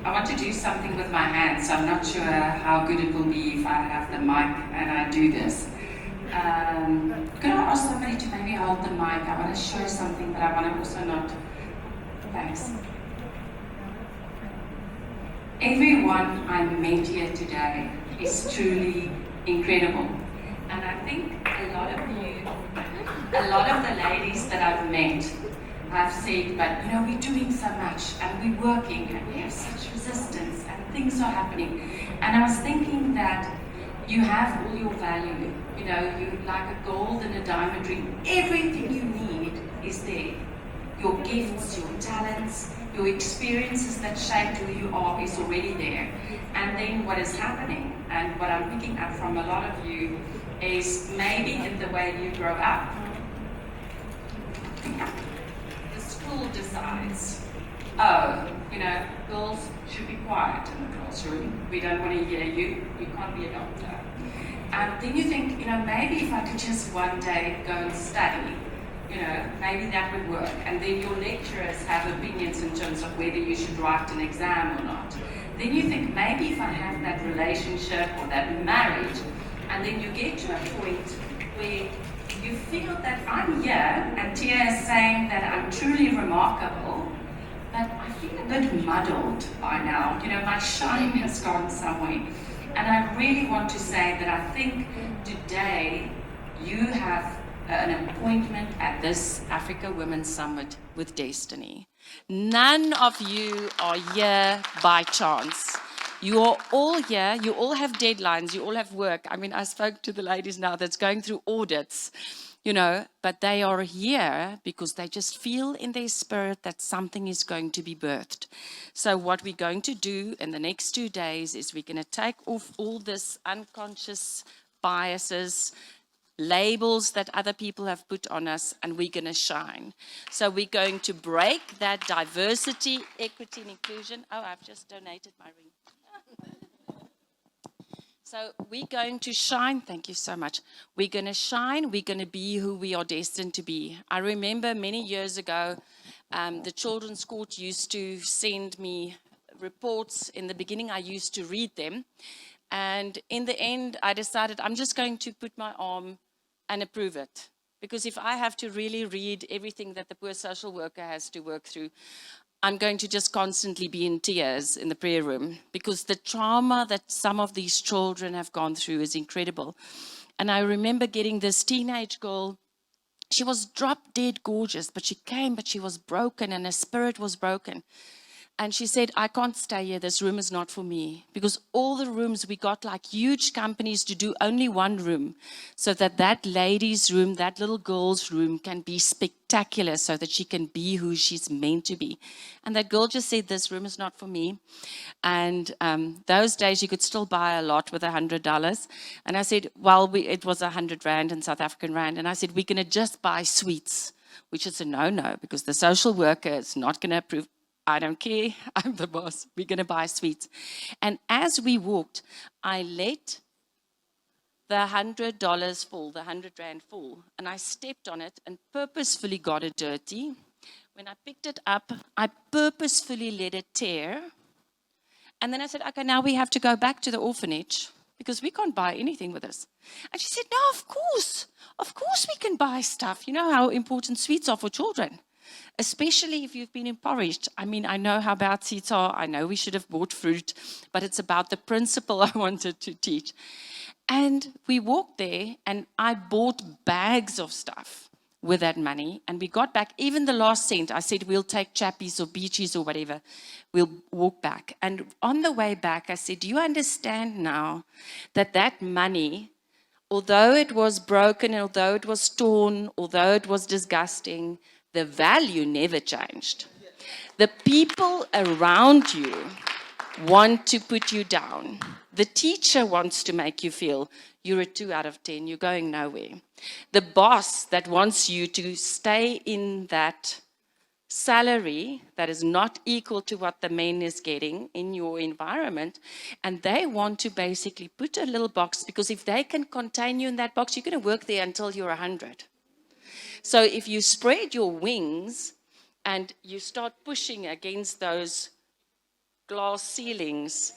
I want to do something with my hands, so I'm not sure how good it will be if I have the mic and I do this. Could I ask somebody to maybe hold the mic? I want to show something, but I want to also not... Thanks. Everyone I met here today is truly incredible. And I think a lot of the ladies that I've met have said, but you know, we're doing so much and we're working and we have such resistance and things are happening. And I was thinking that you have all your value. You know, you like a gold and a diamond ring. Everything you need is there. Your gifts, your talents, your experiences that shaped who you are is already there. And then what is happening, and what I'm picking up from a lot of you, is maybe in the way you grow up. The school decides, oh, you know, girls should be quiet in the classroom. We don't want to hear you. You can't be a doctor. Then you think, you know, maybe if I could just one day go and study, you know, maybe that would work. And then your lecturers have opinions in terms of whether you should write an exam or not. Then you think, maybe if I have that relationship or that marriage, and then you get to a point where you feel that I'm here, and Thea is saying that I'm truly remarkable, but I feel a bit muddled by now. You know, my shine has gone somewhere. And I really want to say that I think today you have an appointment at this Africa Women's Summit with destiny. None of you are here by chance. You are all here, you all have deadlines, you all have work. I mean, I spoke to the ladies now that's going through audits, you know, but they are here because they just feel in their spirit that something is going to be birthed. So what we're going to do in the next 2 days is we're going to take off all this unconscious biases, labels that other people have put on us, and we're going to shine. So we're going to break that diversity, equity, and inclusion. Oh, I've just donated my ring. So we're going to shine. Thank you so much. We're going to shine. We're going to be who we are destined to be. I remember many years ago, the children's court used to send me reports. In the beginning, I used to read them. And in the end, I decided I'm just going to put my arm and approve it. Because if I have to really read everything that the poor social worker has to work through, I'm going to just constantly be in tears in the prayer room, because the trauma that some of these children have gone through is incredible. And I remember getting this teenage girl. She was drop dead gorgeous, but she came, but she was broken, and her spirit was broken. And she said, I can't stay here. This room is not for me. Because all the rooms, we got like huge companies to do only one room, so that that lady's room, that little girl's room can be spectacular, so that she can be who she's meant to be. And that girl just said, this room is not for me. And those days you could still buy a lot with $100. And I said, well, it was 100 Rand in South African Rand. And I said, we're going to just buy sweets, which is a no-no, because the social worker is not going to approve. I don't care, I'm the boss, we're going to buy sweets. And as we walked, I let the $100 fall, the 100 Rand fall, and I stepped on it and purposefully got it dirty. When I picked it up, I purposefully let it tear. And then I said, okay, now we have to go back to the orphanage, because we can't buy anything with this. And she said, no, of course we can buy stuff. You know how important sweets are for children, especially if you've been impoverished. I mean, I know how bad seeds are. I know we should have bought fruit, but it's about the principle I wanted to teach. And we walked there, and I bought bags of stuff with that money. And we got back, even the last cent, I said, we'll take chappies or beaches or whatever. We'll walk back. And on the way back, I said, do you understand now that that money, although it was broken, although it was torn, although it was disgusting, the value never changed. The people around you want to put you down. The teacher wants to make you feel you're a 2 out of 10, you're going nowhere. The boss that wants you to stay in that salary that is not equal to what the man is getting in your environment, and they want to basically put a little box, because if they can contain you in that box, you're going to work there until you're 100. So if you spread your wings and you start pushing against those glass ceilings,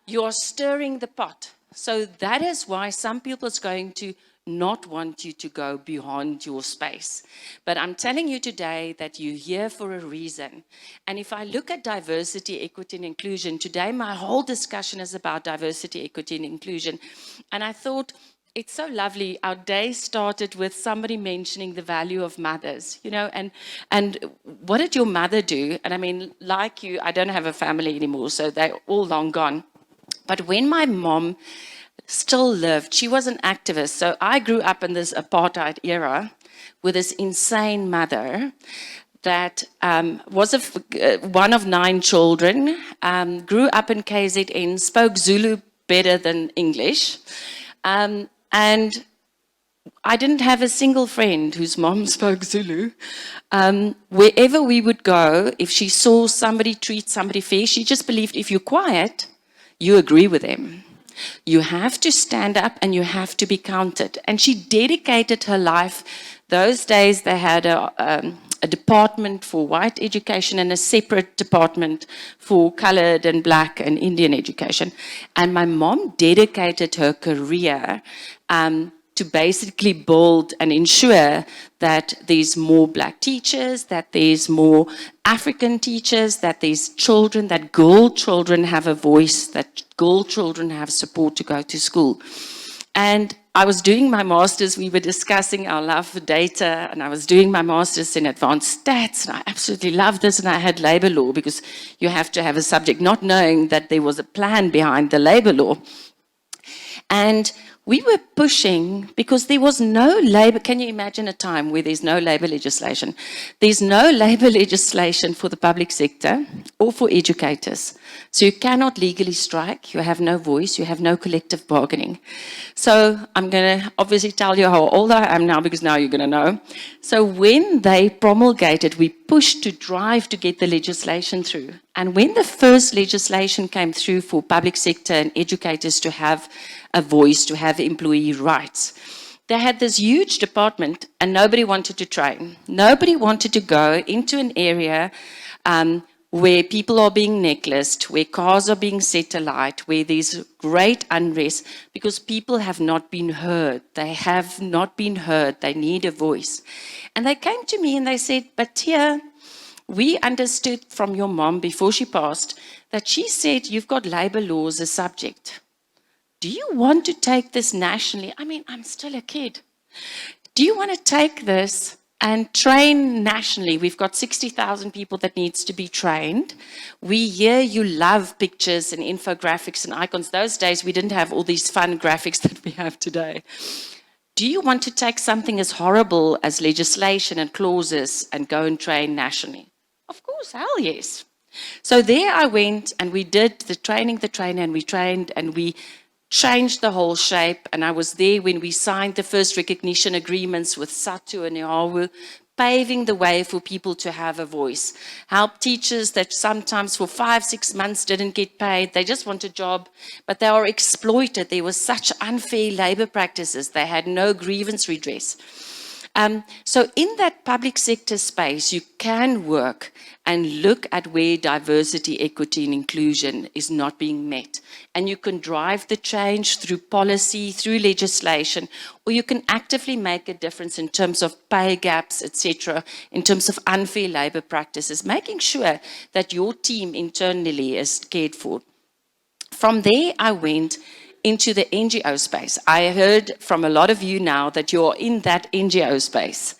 you are stirring the pot. So that is why some people is going to not want you to go beyond your space. But I'm telling you today that you're here for a reason. And if I look at diversity, equity, and inclusion, today my whole discussion is about diversity, equity, and inclusion. And I thought, it's so lovely. Our day started with somebody mentioning the value of mothers, and what did your mother do? And I mean, like you, I don't have a family anymore, so they're all long gone. But when my mom still lived, she was an activist. So I grew up in this apartheid era with this insane mother that was one of 9 children, grew up in KZN, spoke Zulu better than English. And I didn't have a single friend whose mom spoke Zulu. Wherever we would go, if she saw somebody treat somebody fair, she just believed if you're quiet, you agree with them. You have to stand up and you have to be counted. And she dedicated her life. Those days they had a department for white education and a separate department for colored and black and Indian education. And my mom dedicated her career to basically build and ensure that there's more black teachers, that there's more African teachers, that there's children, that girl children have a voice, that girl children have support to go to school. And I was doing my master's, we were discussing our love for data, and I was doing my master's in advanced stats, and I absolutely loved this, and I had labor law, because you have to have a subject, not knowing that there was a plan behind the labor law. And we were pushing because there was no labor. Can you imagine a time where there's no labor legislation? There's no labor legislation for the public sector or for educators. So you cannot legally strike. You have no voice. You have no collective bargaining. So I'm going to obviously tell you how old I am now, because now you're going to know. So when they promulgated, we pushed to drive to get the legislation through. And when the first legislation came through for public sector and educators to have a voice, to have employee rights, they had this huge department and nobody wanted to train. Nobody wanted to go into an area where people are being necklaced, where cars are being set alight, where there's great unrest, because people have not been heard. They have not been heard. They need a voice. And they came to me and they said, but Thea, we understood from your mom before she passed that she said you've got labor law as a subject. Do you want to take this nationally? I mean, I'm still a kid. Do you want to take this and train nationally? We've got 60,000 people that needs to be trained. We hear you love pictures and infographics and icons. Those days, we didn't have all these fun graphics that we have today. Do you want to take something as horrible as legislation and clauses and go and train nationally? Of course, hell yes. So there I went and we did the training, and we trained and we changed the whole shape. And I was there when we signed the first recognition agreements with SATU and Ihawu, paving the way for people to have a voice. Help teachers that sometimes for 5-6 months didn't get paid. They just want a job, but they are exploited. There was such unfair labor practices. They had no grievance redress. So in that public sector space, you can work and look at where diversity, equity, and inclusion is not being met. And you can drive the change through policy, through legislation, or you can actively make a difference in terms of pay gaps, etc., in terms of unfair labor practices, making sure that your team internally is cared for. From there, I went into the NGO space. I heard from a lot of you now that you're in that NGO space.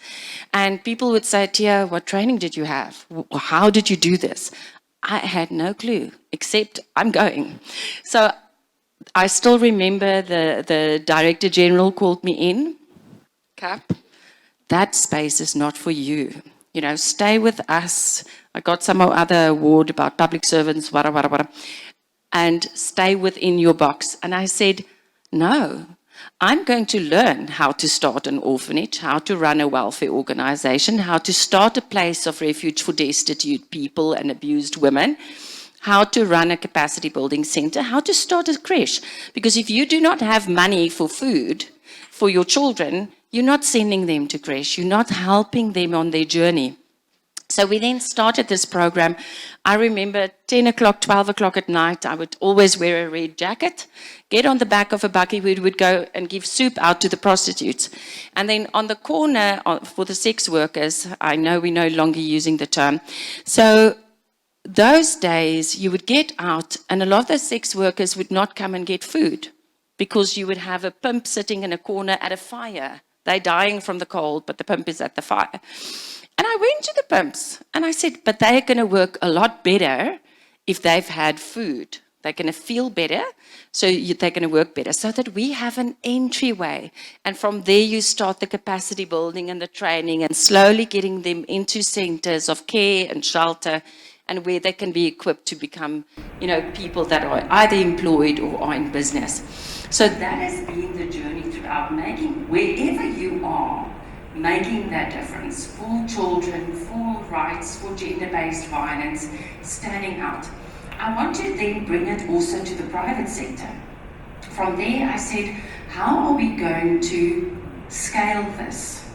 And people would say, Thea, what training did you have? How did you do this? I had no clue, except I'm going. So I still remember the Director General called me in. Cap, that space is not for you. You know, stay with us. I got some other award about public servants, and stay within your box. And I said, no, I'm going to learn how to start an orphanage, how to run a welfare organization, how to start a place of refuge for destitute people and abused women, how to run a capacity building center, how to start a creche. Because if you do not have money for food for your children, you're not sending them to creche, you're not helping them on their journey. So we then started this program. I remember 10 o'clock, 12 o'clock at night, I would always wear a red jacket, get on the back of a buggy, we would go and give soup out to the prostitutes. And then on the corner for the sex workers, I know we're no longer using the term. So those days you would get out and a lot of the sex workers would not come and get food because you would have a pimp sitting in a corner at a fire. They're dying from the cold, but the pimp is at the fire. And I went to the pimps and I said, but they're going to work a lot better if they've had food. They're going to feel better, so they're going to work better, so that we have an entryway. And from there you start the capacity building and the training and slowly getting them into centers of care and shelter and where they can be equipped to become, people that are either employed or are in business. So that has been the journey throughout making, wherever you are, making that difference for children, for rights, for gender-based violence, standing out. I want to then bring it also to the private sector. From there, I said, how are we going to scale this?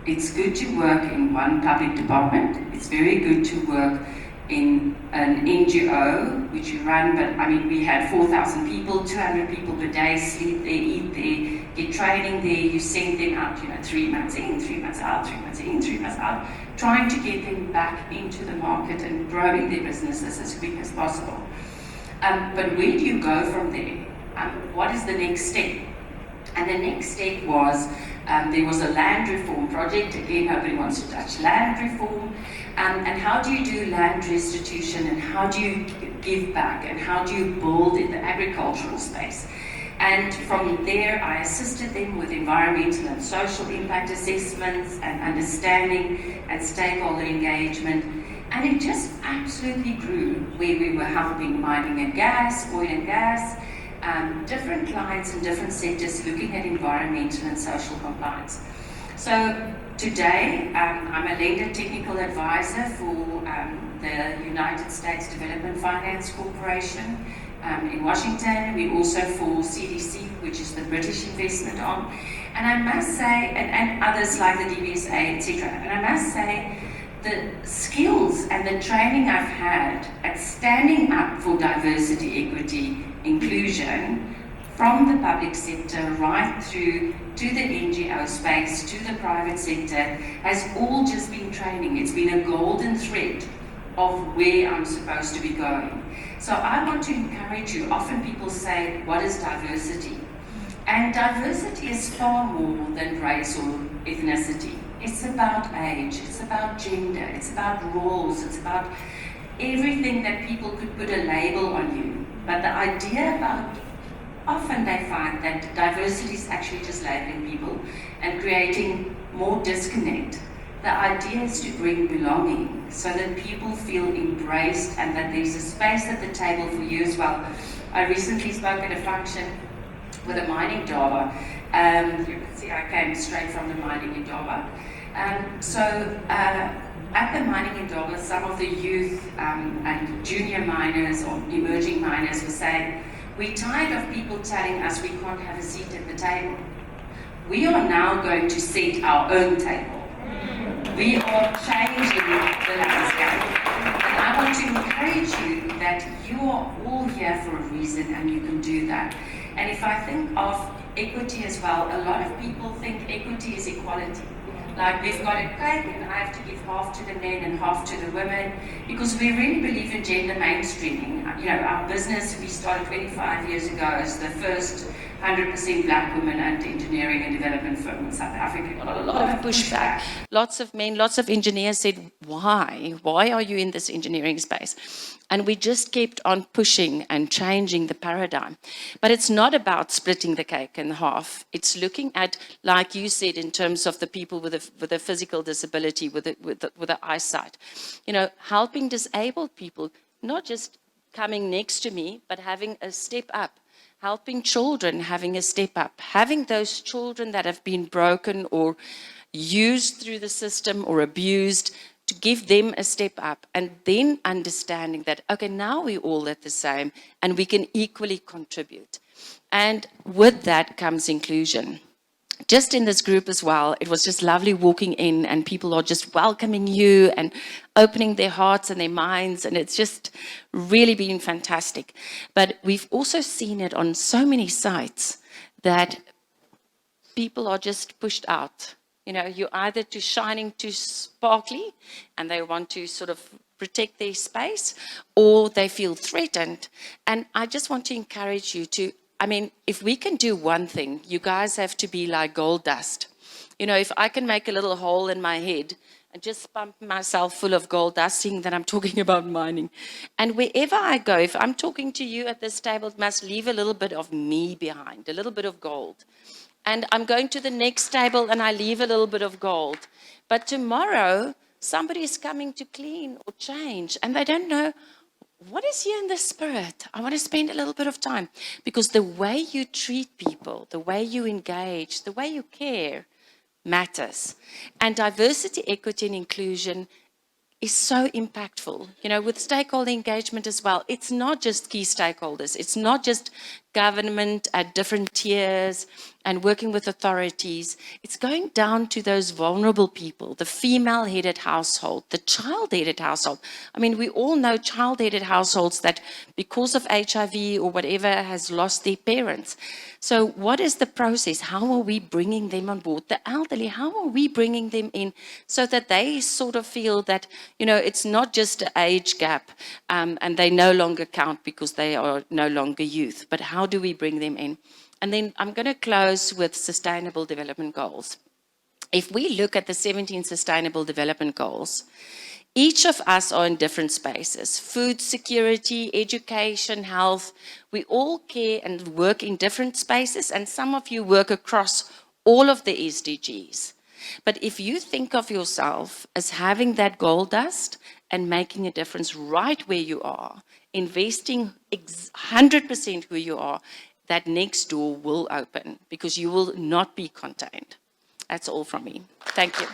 It's good to work in one public department. It's very good to work in an NGO, which you run, but we had 4,000 people, 200 people per day, sleep there, eat there, get training there, you send them out, 3 months in, 3 months out, 3 months in, 3 months out, trying to get them back into the market and growing their businesses as quick as possible. But where do you go from there? What is the next step? And the next step was, there was a land reform project. Again, nobody wants to touch land reform. And how do you do land restitution, and how do you give back, and how do you build in the agricultural space? And from there, I assisted them with environmental and social impact assessments and understanding and stakeholder engagement. And it just absolutely grew, where we were helping mining and gas, oil and gas, different clients in different sectors looking at environmental and social compliance. So today, I'm a lender technical advisor for the United States Development Finance Corporation in Washington. We also for CDC, which is the British investment arm. And I must say, and others like the DBSA, etc. And I must say, the skills and the training I've had at standing up for diversity, equity, inclusion, from the public sector right through to the NGO space, to the private sector, has all just been training. It's been a golden thread of where I'm supposed to be going. So I want to encourage you. Often people say, what is diversity? And diversity is far more than race or ethnicity. It's about age, it's about gender, it's about roles, it's about everything that people could put a label on you. But the idea about, often they find that diversity is actually just labeling people and creating more disconnect. The idea is to bring belonging so that people feel embraced and that there's a space at the table for you as well. I recently spoke at a function with a mining Indaba. You can see I came straight from the mining Indaba. At the mining Indaba, some of the youth and junior miners or emerging miners were saying, we're tired of people telling us we can't have a seat at the table. We are now going to set our own table. We are changing the landscape. And I want to encourage you that you are all here for a reason and you can do that. And if I think of equity as well, a lot of people think equity is equality. Like we've got a cake and I have to give half to the men and half to the women, because we really believe in gender mainstreaming. Our business, we started 25 years ago as the first 100% black women at engineering and development firm in South Africa. A lot of pushback. Lots of men, lots of engineers said, why? Why are you in this engineering space? And we just kept on pushing and changing the paradigm. But it's not about splitting the cake in half. It's looking at, like you said, in terms of the people with a physical disability, with the eyesight. Helping disabled people, not just coming next to me, but having a step up. Helping children, having a step up, having those children that have been broken or used through the system or abused, to give them a step up, and then understanding that, okay, now we're all at the same and we can equally contribute. And with that comes inclusion. just in this group as well, it was just lovely walking in and people are just welcoming you and opening their hearts and their minds. And it's just really been fantastic. But we've also seen it on so many sites that people are just pushed out. You know, you're either too shining, too sparkly, and they want to sort of protect their space, or they feel threatened. And I just want to encourage you to, I mean, if we can do one thing, you guys have to be like gold dust. You know, if I can make a little hole in my head and just pump myself full of gold dust, seeing that I'm talking about mining. And wherever I go, if I'm talking to you at this table, it must leave a little bit of me behind, a little bit of gold. And I'm going to the next table and I leave a little bit of gold. But tomorrow, somebody is coming to clean or change and they don't know what is here in the spirit. I want to spend a little bit of time, because the way you treat people, the way you engage, the way you care matters. And diversity, equity, and inclusion is so impactful, you know, with stakeholder engagement as well. It's not just key stakeholders. It's not just government at different tiers and working with authorities. It's going down to those vulnerable people, the female-headed household, the child-headed household. I mean, we all know child-headed households that because of HIV or whatever has lost their parents. So what is the process? How are we bringing them on board? The elderly, how are we bringing them in so that they sort of feel that, you know, it's not just an age gap and they no longer count because they are no longer youth, but how do we bring them in? And then I'm going to close with Sustainable Development Goals. If we look at the 17 Sustainable Development Goals, each of us are in different spaces: food security, education, health. We all care and work in different spaces, and some of you work across all of the SDGs. But if you think of yourself as having that gold dust and making a difference right where you are, investing 100% who you are, that next door will open because you will not be contained. That's all from me. Thank you.